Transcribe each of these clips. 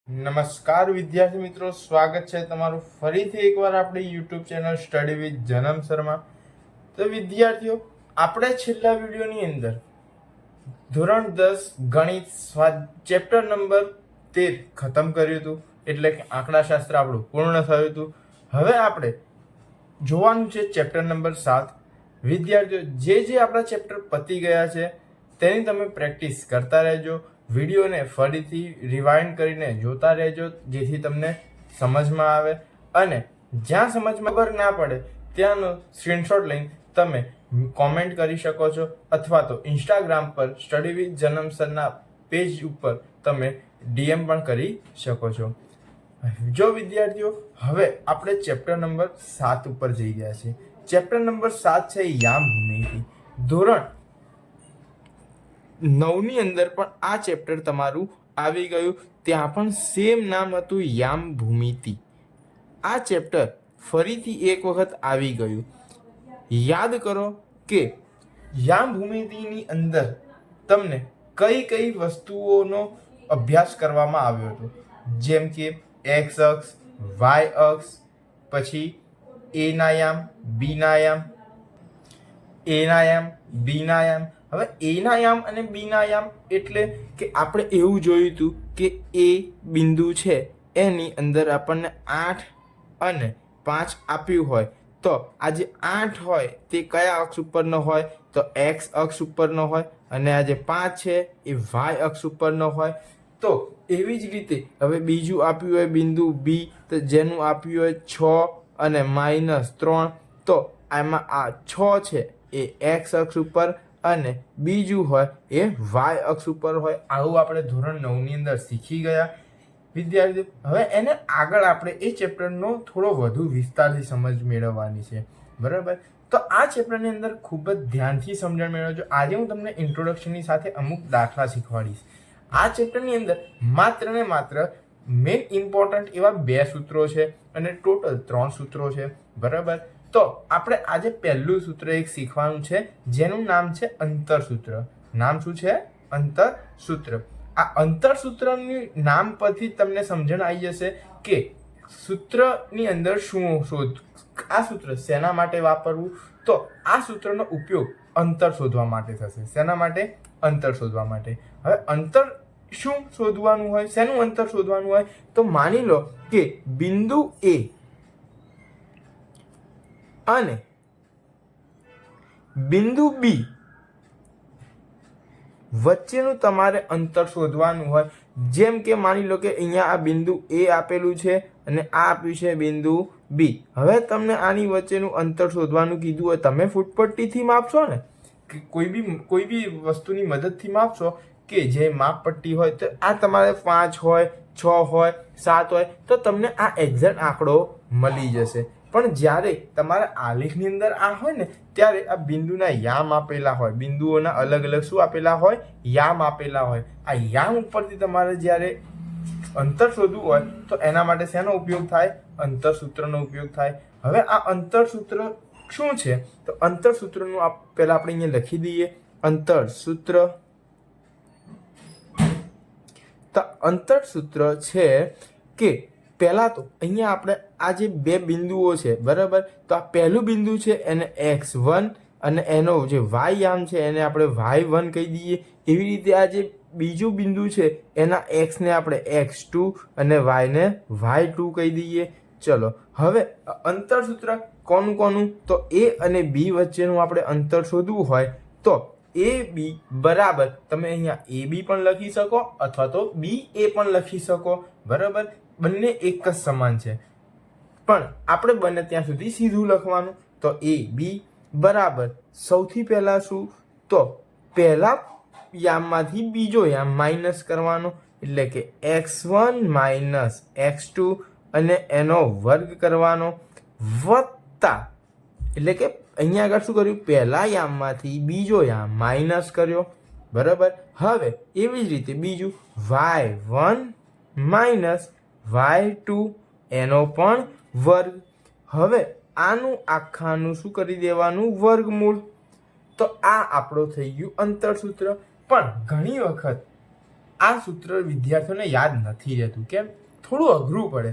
નમસ્કાર વિદ્યાર્થી મિત્રો, સ્વાગત છે તમારું ફરીથી એકવાર આપણી યુટ્યુબ ચેનલ સ્ટડી વિથ જનમ શર્મા. તો વિદ્યાર્થીઓ, આપણે છેલ્લા વિડીયોની અંદર ધોરણ 10 ગણિત ચેપ્ટર નંબર 13 ખતમ કર્યું હતું, એટલે કે આંકડાશાસ્ત્ર આપણું પૂર્ણ થયું હતું. હવે આપણે જોવાનું છે ચેપ્ટર નંબર 7. વિદ્યાર્થીઓ, જે આપણા ચેપ્ટર પતી ગયા છે તેની તમે પ્રેક્ટિસ કરતા રહેજો. વિડીયોને ફરીથી રિવાઇન્ડ કરીને જોતા રહેજો, જેથી તમને સમજમાં આવે. અને જ્યાં સમજમાં ખબર ના પડે ત્યાંનો સ્ક્રીનશોટ લઈને તમે કોમેન્ટ કરી શકો છો, અથવા તો ઇન્સ્ટાગ્રામ પર સ્ટડી વિથ જનમ સરના પેજ ઉપર તમે DM પણ કરી શકો છો. જો વિદ્યાર્થીઓ, હવે આપણે ચેપ્ટર નંબર 7 ઉપર જઈ ગયા છીએ. ચેપ્ટર નંબર 7 છે યામ ભૂમિતિ. ધોરણ 9 ની અંદર પણ આ ચેપ્ટર તમારું આવી ગયું. ત્યાં પણ સેમ નામ હતું, યામ ભૂમિતિ. આ ચેપ્ટર ફરીથી એક વખત આવી ગયું. યાદ કરો કે યામ ભૂમિતિની અંદર તમને કઈ કઈ વસ્તુઓનો અભ્યાસ કરવામાં આવ્યો હતો, જેમ કે એક્સ અક્ષ, વાય અક્ષ, પછી એ ના યામ, બી ના યામ, એ ના યામ, બી ના યામ. હવે એ ના યામ અને બી ના યામ એટલે કે આપણે એવું જોયું હતું કે એ બિંદુ છે એની અંદર આપણને 8 અને 5 આપ્યું હોય, તો આ જે 8 હોય તે કયા અક્ષ ઉપરનો હોય? તો એક્સ અક્ષ ઉપરનો હોય. અને આ જે 5 છે એ વાય અક્ષ ઉપરનો હોય. તો એવી જ રીતે હવે બીજું આપ્યું હોય બિંદુ બી, તો જેનું આપ્યું હોય 6 અને -3, તો આમાં આ 6 છે એ એક્સ અક્ષ ઉપર અને બીજું હોય એ વાય અક્ષ ઉપર હોય. આવું આપણે ધોરણ 9 ની અંદર શીખી ગયા વિદ્યાર્થીઓ. હવે એને આગળ આપણે એ ચેપ્ટરનો થોડો વધુ વિસ્તારથી સમજ મેળવવાની છે, બરાબર? તો આ ચેપ્ટરની અંદર ખૂબ જ ધ્યાનથી સમજણ મેળવજો. આજે હું તમને ઇન્ટ્રોડક્શનની સાથે અમુક દાખલા શીખવાડીશ. આ ચેપ્ટરની અંદર માત્ર ને માત્ર મેઇન ઇમ્પોર્ટન્ટ એવા 2 સૂત્રો છે અને ટોટલ 3 સૂત્રો છે, બરાબર? તો આપણે આજે પહેલું સૂત્ર એક શીખવાનું છે, જેનું નામ છે અંતરસૂત્ર. નામ શું છે? અંતરસૂત્ર. આ અંતરસૂત્રની નામ પરથી તમને સમજણ આવી જશે કે સૂત્રની અંદર શું શોધ, આ સૂત્ર શેના માટે વાપરવું. તો આ સૂત્રનો ઉપયોગ અંતર શોધવા માટે થશે. શેના માટે? અંતર શોધવા માટે. હવે અંતર શું શોધવાનું હોય? શેનું અંતર શોધવાનું હોય? તો માની લો કે બિંદુ એ અને બિંદુ બી વચ્ચેનું તમારે અંતર શોધવાનું હોય. જેમ કે માની લો કે અહીંયા આ બિંદુ એ આપેલું છે અને આ આપ્યું છે બિંદુ બી. હવે તમને આની વચ્ચેનું અંતર શોધવાનું કીધું હોય, તમે ફૂટપટ્ટીથી માપશો ને, કોઈ બી વસ્તુની મદદથી માપશો કે જે માપપટ્ટી હોય, તો આ તમારે 5 હોય, 6 હોય, 7 હોય, તો તમને આ એક્ઝેક્ટ આંકડો મળી જશે. પણ જ્યારે તમારા આલેખની અંદર આ હોય ને, ત્યારે આ બિંદુના યામ આપેલા હોય, બિંદુઓના અલગ અલગ શું આપેલા હોય? યામ આપેલા હોય. આ યામ ઉપરથી તમારે જ્યારે અંતર શોધવું હોય તો એના માટે શેનો ઉપયોગ થાય? અંતરસૂત્રનો ઉપયોગ થાય. હવે આ અંતરસૂત્ર શું છે? તો અંતરસૂત્રનું પહેલા આપણે અહીંયા લખી દઈએ, અંતરસૂત્ર. તો અંતરસૂત્ર છે કે પહેલા તો અહીંયા આપણે આ જે 2 બિંદુઓ છે, બરાબર? તો આ પહેલું બિંદુ છે એને x1 અને એનો જે y યામ છે એને આપણે y1 કહી દઈએ. એવી રીતે આ જે બીજું બિંદુ છે એના x ને આપણે x2 અને y ને y2 કહી દઈએ. ચલો, હવે અંતરસૂત્ર કોનું? તો a અને b વચ્ચેનું આપણે અંતર શોધવું હોય તો AB બરાબર, તમે અહીંયા AB પણ લખી શકો અથવા તો BA પણ લખી શકો, બરાબર? બંને એક જ સમાન છે, પણ આપણે બને ત્યાં સુધી સીધું લખવાનું. તો AB બરાબર, સૌથી પહેલા શું? તો પહેલા યામમાંથી બીજો યામ માઇનસ કરવાનો, એટલે કે x1 - x2 અને એનો વર્ગ કરવાનો, વત્તા, એટલે કે અહીંયા આગળ શું કર્યું? પહેલા યામમાંથી બીજો યામ માઇનસ કર્યો, બરાબર? હવે એવી જ રીતે બીજું y1 - y2 એનો પણ વર્ગ. હવે આનું આખાનું શું કરી દેવાનું? વર્ગમૂળ. તો આ આપણો થઈ ગયું અંતરસૂત્ર. પણ ઘણી વખત આ સૂત્ર વિદ્યાર્થીઓને યાદ નથી રહેતું. કેમ? થોડું અઘરું પડે.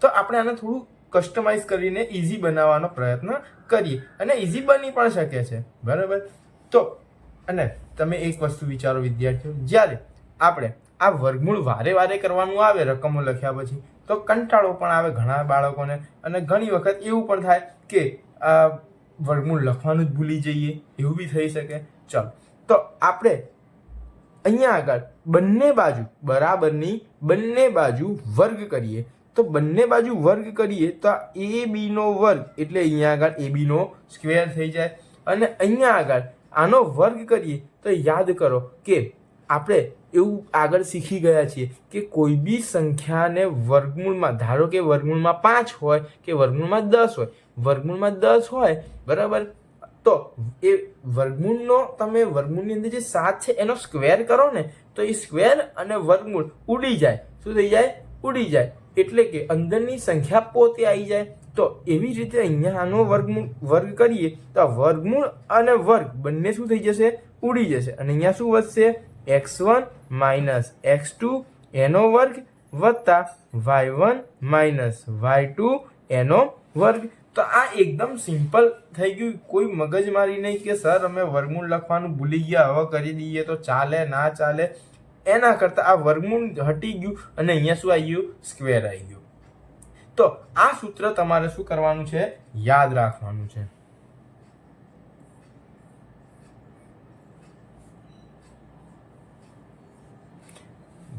તો આપણે આને થોડું કસ્ટમાઇઝ કરીને ઇઝી બનાવવાનો પ્રયત્ન કરીએ અને ઇઝી બની પણ શકે છે. બરાબર? તો અને તમે એક વસ્તુ વિચારો વિદ્યાર્થીઓ, જ્યારે આપણે આ વર્ગમૂળ વારે વારે કરવાનું આવે રકમો લખ્યા પછી તો કંટાળો પણ આવે ઘણા બાળકોને, અને ઘણી વખત એવું પણ થાય કે વર્ગમૂળ લખવાનું જ ભૂલી જઈએ, એવું બી થઈ શકે. ચલો, તો આપણે અહીંયા આગળ બંને બાજુ બરાબરની બંને બાજુ વર્ગ કરીએ. તો બંને બાજુ વર્ગ કરીએ તો એ બીનો વર્ગ એટલે અહીંયા આગળ એ બીનો સ્ક્વેર થઈ જાય. અને અહીંયા આગળ આનો વર્ગ કરીએ તો યાદ કરો કે આપણે એવું આગળ શીખી ગયા છીએ કે કોઈ બી સંખ્યાને વર્ગમૂળમાં, ધારો કે વર્ગમૂળમાં 5 હોય કે વર્ગમૂળમાં 10 હોય, વર્ગમૂળમાં 10 હોય બરાબર, તો એ વર્ગમૂળનો તમે વર્ગમૂળની અંદર જે 7 છે એનો સ્ક્વેર કરો ને તો એ સ્ક્વેર અને વર્ગમૂળ ઉડી જાય. શું થઈ જાય? ઉડી જાય. એટલે કે અંદરની સંખ્યા પોતે આવી જાય. તો એવી રીતે અહીંયા આનો વર્ગ કરીએ તો વર્ગમૂળ અને વર્ગ બંને શું થઈ જશે? ઉડી જશે. અને અહીંયા શું વધશે? x1 માઇનસ x2 એનો વર્ગ વત્તા y1 માઇનસ y2 એનો વર્ગ. તો આ એકદમ સિમ્પલ થઈ ગયું, કોઈ મગજમારી નહીં કે સર અમે વર્ગમૂળ લખવાનું ભૂલી ગયા, હવે કરી દઈએ તો ચાલે ના ચાલે. એના કરતાં આ વર્ગમૂળ હટી ગયું અને અહીંયા શું આવી ગયું? સ્ક્વેર આવી ગયું. તો આ સૂત્ર તમારે શું કરવાનું છે? યાદ રાખવાનું છે.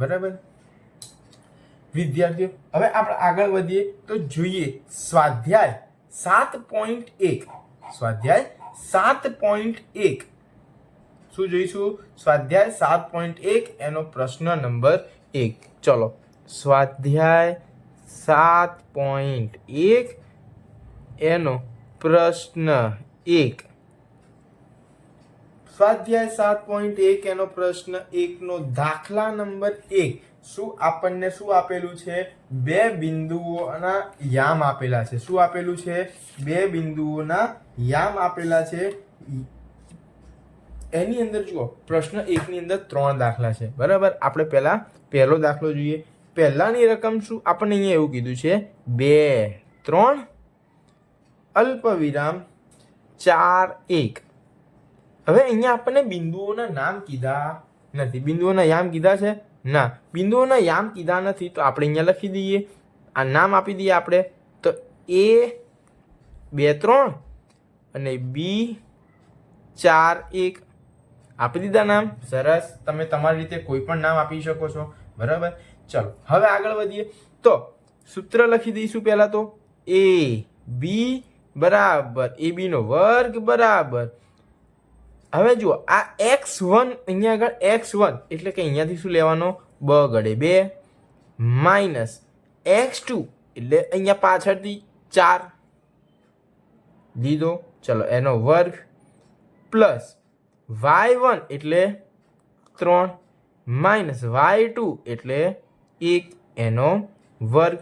બરાબર વિદ્યાર્થીઓ, હવે આપણે આગળ વધીએ તો જોઈએ સ્વાધ્યાય 7.1. સ્વાધ્યાય 7.1 શું જોઈશું? સ્વાધ્યાય 7.1 એનો પ્રશ્ન નંબર 1. ચલો, સ્વાધ્યાય 7.1 એનો પ્રશ્ન 1. સ્વાધ્યાય 7.1 એનો પ્રશ્ન 1 નો દાખલા નંબર 1. શું આપણને શું આપેલું છે? બે બિંદુઓના યામ આપેલા છે. શું આપેલું છે? બે બિંદુઓના યામ આપેલા છે. એની અંદર જુઓ, પ્રશ્ન 1 ની અંદર 3 દાખલા છે. બરાબર, આપણે પહેલો દાખલો જોઈએ. પહેલાની રકમ શું? આપણને અહીંયા એવું કીધું છે 2 3 અલ્પ વિરામ 4 1. હવે અહીંયા આપણને બિંદુઓના નામ કીધા નથી. બિંદુઓના યામ કીધા છે? ના, બિંદુઓના યામ કીધા નથી. તો આપણે અહીંયા લખી દઈએ, આ નામ આપી દઈએ આપણે. તો A 2 3 અને B 4 1 આપી દીધા નામ. સરસ, તમે તમારી રીતે કોઈ પણ નામ આપી શકો છો. બરાબર, ચલો હવે આગળ વધીએ. તો સૂત્ર લખી દઈશું પહેલા તો A B બરાબર AB નો વર્ગ બરાબર. હવે જુઓ આ x1, અહીંયા આગળ x1 એટલે કે અહીંયાથી શું લેવાનો? બ ગડે 2 માઇનસ x2 એટલે અહીંયા પાછળથી 4 લીધો. ચલો, એનો વર્ગ પ્લસ y1 એટલે 3 માઇનસ y2 એટલે 1 એનો વર્ગ.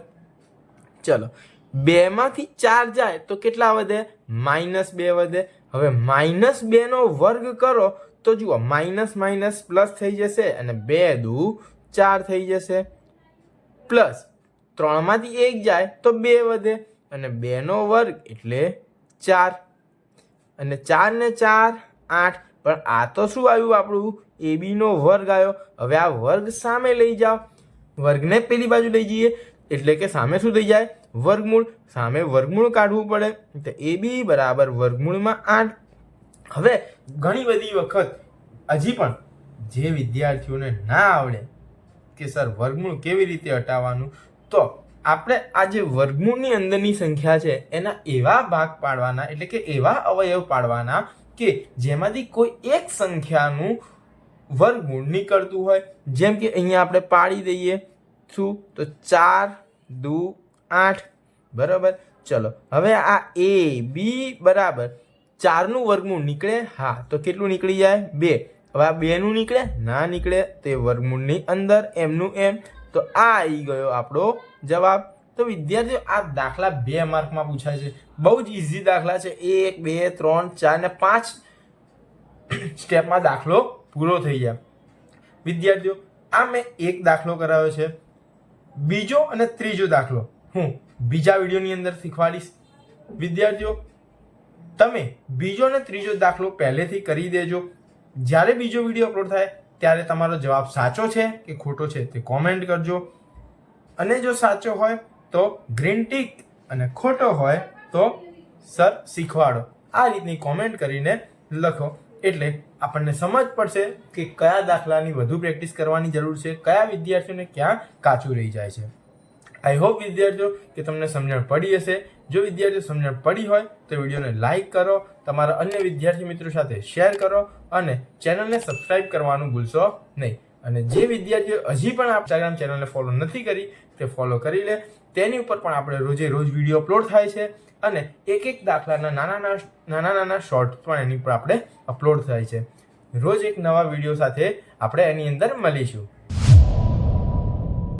ચલો, 2 માંથી 4 જાય તો કેટલા વધે? -2 વધે. હવે -2 નો વર્ગ કરો તો જુઓ માઇનસ માઇનસ પ્લસ થઈ જશે અને 2 દુ 4 થઈ જશે. પ્લસ 3 માંથી 1 જાય તો 2 વધે અને 2 નો વર્ગ એટલે 4 અને 4 ને 4 8. પણ આ તો શું આવ્યું? આપણું AB નો વર્ગ આવ્યો. હવે આ વર્ગ સામે લઈ જાઓ, વર્ગને પેલી બાજુ લઈ જઈએ એટલે કે સામે શું થઈ જાય? વર્ગમૂળ. સામે વર્ગમૂળ કાઢવું પડે તો AB બરાબર વર્ગમૂળમાં 8. હવે ઘણી બધી વખત હજી પણ જે વિદ્યાર્થીઓને ના આવડે કે સર વર્ગમૂળ કેવી રીતે હટાવવાનું, તો આપણે આ જે વર્ગમૂળની અંદરની સંખ્યા છે એના એવા ભાગ પાડવાના, એટલે કે એવા અવયવ પાડવાના કે જેમાંથી કોઈ એક સંખ્યાનું વર્ગમૂળ નીકળતું હોય. જેમ કે અહીંયા આપણે પાડી દઈએ શું? તો 4 દુ 8. બરાબર, ચલો હવે આ AB બરાબર 4 નું વર્ગમૂળ નીકળે? હા. તો કેટલું નીકળી જાય? 2. હવે આ 2 નું નીકળે? ના નીકળે. તે વર્ગમૂળની અંદર એમનું એમ. તો આ આવી ગયો આપણો જવાબ. તો વિદ્યાર્થીઓ, આ દાખલા 2 માર્કમાં પૂછાય છે. બહુ જ ઇઝી દાખલા છે. 1 2 3 4 ને 5 સ્ટેપમાં દાખલો પૂરો થઈ જાય. વિદ્યાર્થીઓ, આ મેં એક દાખલો કરાવ્યો છે. બીજો અને ત્રીજો દાખલો હું બીજા વિડીયોની અંદર શીખવાડીશ. વિદ્યાર્થીઓ, તમે બીજો અને ત્રીજો દાખલો પહેલેથી કરી દેજો. જ્યારે બીજો વિડીયો અપલોડ થાય ત્યારે તમારો જવાબ સાચો છે કે ખોટો છે તે કોમેન્ટ કરજો. અને જો સાચો હોય તો ગ્રીન ટીક અને ખોટો હોય તો સર શીખવાડો. આ રીતની કોમેન્ટ કરીને લખો એટલે આપણને સમજ પડશે કે કયા દાખલાની વધુ પ્રેક્ટિસ કરવાની જરૂર છે, કયા વિદ્યાર્થીઓને ક્યાં કાચું રહી જાય છે. આઈ હોપ વિદ્યાર્થીઓ કે તમને સમજણ પડી હશે. જો વિદ્યાર્થીઓ સમજણ પડી હોય તો વિડીયોને લાઇક કરો, તમારા અન્ય વિદ્યાર્થી મિત્રો સાથે શેર કરો અને ચેનલને સબસ્ક્રાઇબ કરવાનું ભૂલશો નહીં. અને જે વિદ્યાર્થીઓ હજી પણ આ ઇન્સ્ટાગ્રામ ચેનલને ફોલો નથી કરી તે ફોલો કરી લે. તેની ઉપર પણ આપણે રોજે રોજ વિડીયો અપલોડ થાય છે અને એક દાખલાના નાના શોર્ટ પણ એની પર આપણે અપલોડ થાય છે. રોજ એક નવા વિડીયો સાથે આપણે એની અંદર મળીશું.